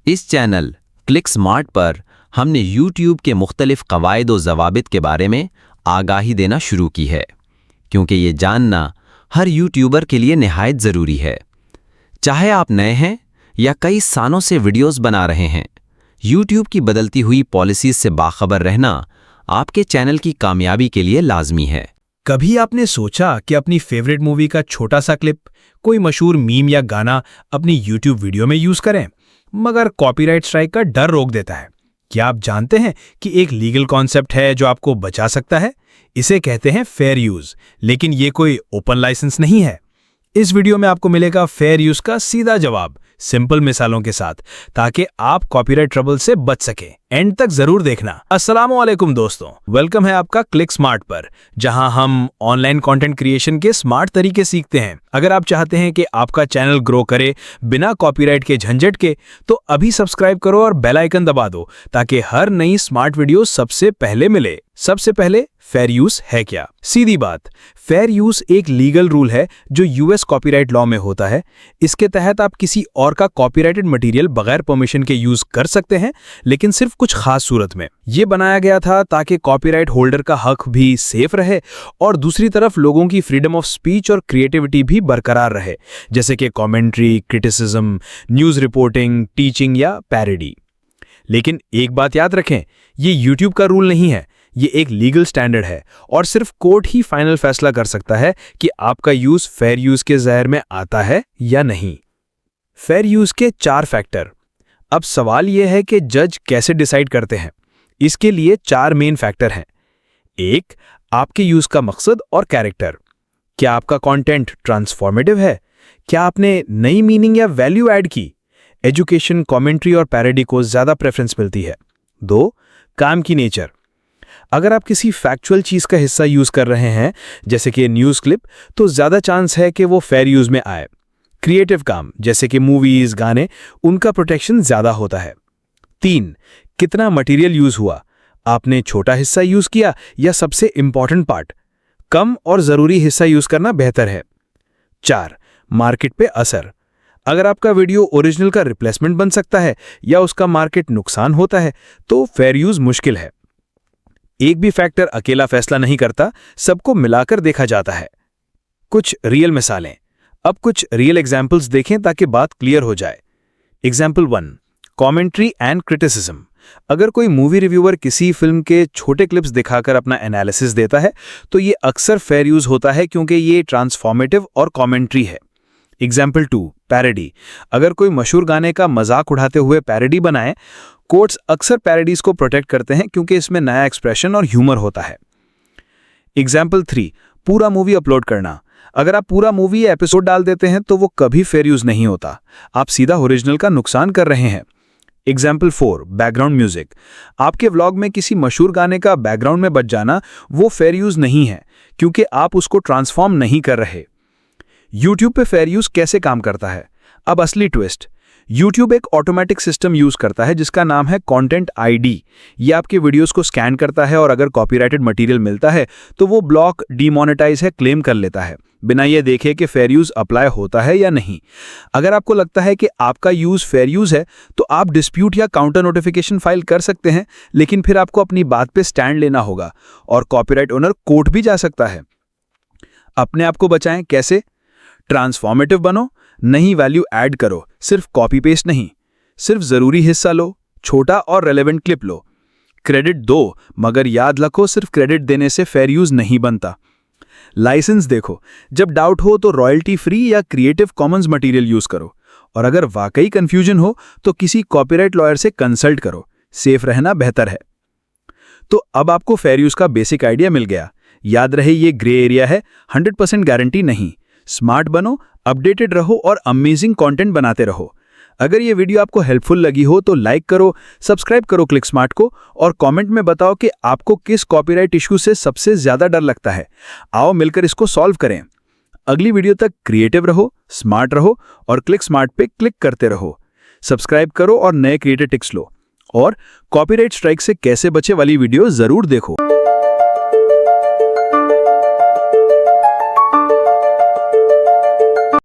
इस channel click smart पर हमने YouTube के मुख्तलिफ क़वाइद व ज़वाबित के बारे में आगाही देना शुरू की है, क्योंकि ये जानना हर यूट्यूबर के लिए निहायत ज़रूरी है। चाहे आप नए हैं या कई सालों से वीडियोस बना रहे हैं, YouTube की बदलती हुई पॉलिसीज से बाखबर रहना आपके चैनल की कामयाबी के लिए लाजमी है। कभी आपने सोचा कि अपनी फेवरेट मूवी का छोटा सा क्लिप, कोई मशहूर मीम या गाना अपनी YouTube वीडियो में यूज करें, मगर कॉपीराइट स्ट्राइक का डर रोक देता है? क्या आप जानते हैं कि एक लीगल कॉन्सेप्ट है जो आपको बचा सकता है? इसे कहते हैं फेयर यूज, लेकिन ये कोई ओपन लाइसेंस नहीं है। इस वीडियो में आपको मिलेगा फेयर यूज का सीधा जवाब, सिंपल मिसालों के साथ, ताकि आप कॉपीराइट ट्रबल से बच सके। एंड तक जरूर देखना। अस्सलामुअलैकुम दोस्तों, वेलकम है आपका क्लिक स्मार्ट पर, जहां हम ऑनलाइन कंटेंट क्रिएशन के स्मार्ट तरीके सीखते हैं। अगर आप चाहते हैं कि आपका चैनल ग्रो करे बिना कॉपीराइट के झंझट के, तो अभी सब्सक्राइब करो और बेल आइकन दबा दो, ताकि हर नई स्मार्ट वीडियो सबसे पहले मिले। सबसे पहले फेयर यूज है क्या? सीधी बात, फेयर यूज एक लीगल रूल है जो यूएस कॉपीराइट लॉ में होता है। इसके तहत आप किसी और का कॉपीराइटेड मटेरियल बगैर परमिशन के यूज कर सकते हैं, लेकिन सिर्फ कुछ खास सूरत में। ये बनाया गया था ताकि कॉपीराइट होल्डर का हक भी सेफ रहे और दूसरी तरफ लोगों की फ्रीडम ऑफ स्पीच और क्रिएटिविटी भी बरकरार रहे, जैसे कि commentary, criticism, news reporting, teaching या पैरोडी। लेकिन एक बात याद रखें, ये यूट्यूब का रूल नहीं है, ये एक लीगल स्टैंडर्ड है और सिर्फ कोर्ट ही फाइनल फैसला कर सकता है कि आपका यूज फेयर यूज के ज़ाहिर में आता है या नहीं। फेयर यूज के 4 फैक्टर। अब सवाल यह है कि जज कैसे डिसाइड करते हैं। इसके लिए 4 मेन फैक्टर हैं। 1, आपके यूज का मकसद और कैरेक्टर। क्या आपका कंटेंट ट्रांसफॉर्मेटिव है? क्या आपने नई मीनिंग या वैल्यू ऐड की? एजुकेशन, कमेंट्री और पैरोडी को ज्यादा प्रेफरेंस मिलती है। 2, काम की नेचर। अगर आप किसी फैक्चुअल चीज का हिस्सा यूज कर रहे हैं, जैसे कि न्यूज क्लिप, तो ज्यादा चांस है कि वो फेयर यूज में आए। क्रिएटिव काम, जैसे कि मूवीज, गाने, उनका प्रोटेक्शन ज्यादा होता है। 3, कितना मटेरियल यूज हुआ? आपने छोटा हिस्सा यूज किया या सबसे इंपॉर्टेंट पार्ट? कम और जरूरी हिस्सा यूज करना बेहतर है। 4, मार्केट पे असर। अगर आपका वीडियो ओरिजिनल का रिप्लेसमेंट बन सकता है या उसका मार्केट नुकसान होता है, तो फेयर यूज मुश्किल है। एक भी फैक्टर अकेला फैसला नहीं करता, सबको मिलाकर देखा जाता है। कुछ रियल मिसालें। अब कुछ रियल एग्जाम्पल्स देखें ताकि बात क्लियर हो जाए। Example 1, commentary and criticism. अगर कोई मूवी रिव्यूअर किसी फिल्म के छोटे क्लिप्स दिखाकर अपना एनालिसिस देता है, तो ये अक्सर फेयर यूज होता है, क्योंकि ये ट्रांसफॉर्मेटिव और कमेंट्री है। Example 2, parody. अगर कोई मशहूर गाने का मजाक उड़ाते हुए पैरोडी बनाए, कोर्ट्स अक्सर पैरोडीज को प्रोटेक्ट करते हैं, क्योंकि इसमें नया एक्सप्रेशन और ह्यूमर होता है। एग्जाम्पल 3, पूरा मूवी अपलोड करना। अगर आप पूरा मूवी या एपिसोड डाल देते हैं, तो वो कभी फेयर यूज नहीं होता, आप सीधा ओरिजिनल का नुकसान कर रहे हैं। Example 4, background music. आपके व्लॉग में किसी मशहूर गाने का बैकग्राउंड में बज जाना, वो फेयर यूज नहीं है, क्योंकि आप उसको ट्रांसफॉर्म नहीं कर रहे। यूट्यूब पे फेयर यूज कैसे काम करता है? अब असली ट्विस्ट। YouTube एक ऑटोमेटिक सिस्टम यूज करता है जिसका नाम है कंटेंट आईडी। ये आपके वीडियोस को स्कैन करता है और अगर कॉपीराइटेड मटेरियल मिलता है, तो वो ब्लॉक, डीमोनेटाइज है, क्लेम कर लेता है, बिना ये देखे कि फेयर यूज अप्लाई होता है या नहीं। अगर आपको लगता है कि आपका यूज फेयर यूज है, तो आप डिस्प्यूट या काउंटर नोटिफिकेशन फाइल कर सकते हैं, लेकिन फिर आपको अपनी बात पे स्टैंड लेना होगा और कॉपीराइट ओनर कोर्ट भी जा सकता है। अपने आप को बचाएं कैसे? ट्रांसफॉर्मेटिव बनो, नई वैल्यू ऐड करो, सिर्फ कॉपी पेस्ट नहीं। सिर्फ जरूरी हिस्सा लो, छोटा और रेलेवेंट क्लिप लो। क्रेडिट दो, मगर याद रखो, सिर्फ क्रेडिट देने से फेयर यूज नहीं बनता। लाइसेंस देखो, जब डाउट हो तो रॉयल्टी फ्री या क्रिएटिव कॉमन्स मटेरियल यूज करो, और अगर वाकई कंफ्यूजन हो तो किसी कॉपीराइट लॉयर से कंसल्ट करो, सेफ रहना बेहतर है। तो अब आपको फेयर यूज का बेसिक आइडिया मिल गया। याद रहे, ये ग्रे एरिया है, 100% गारंटी नहीं। स्मार्ट बनो, अपडेटेड रहो और अमेजिंग कंटेंट बनाते रहो। अगर ये वीडियो आपको हेल्पफुल लगी हो तो लाइक करो, सब्सक्राइब करो क्लिक स्मार्ट को और कमेंट में बताओ कि आपको किस कॉपीराइट इश्यू से सबसे ज्यादा डर लगता है। आओ मिलकर इसको सॉल्व करें। अगली वीडियो तक क्रिएटिव रहो, स्मार्ट रहो और क्लिक स्मार्ट पे क्लिक करते रहो। सब्सक्राइब करो और नए क्रिएटिव टिप्स लो और कॉपीराइट स्ट्राइक से कैसे बचे वाली वीडियो जरूर देखो।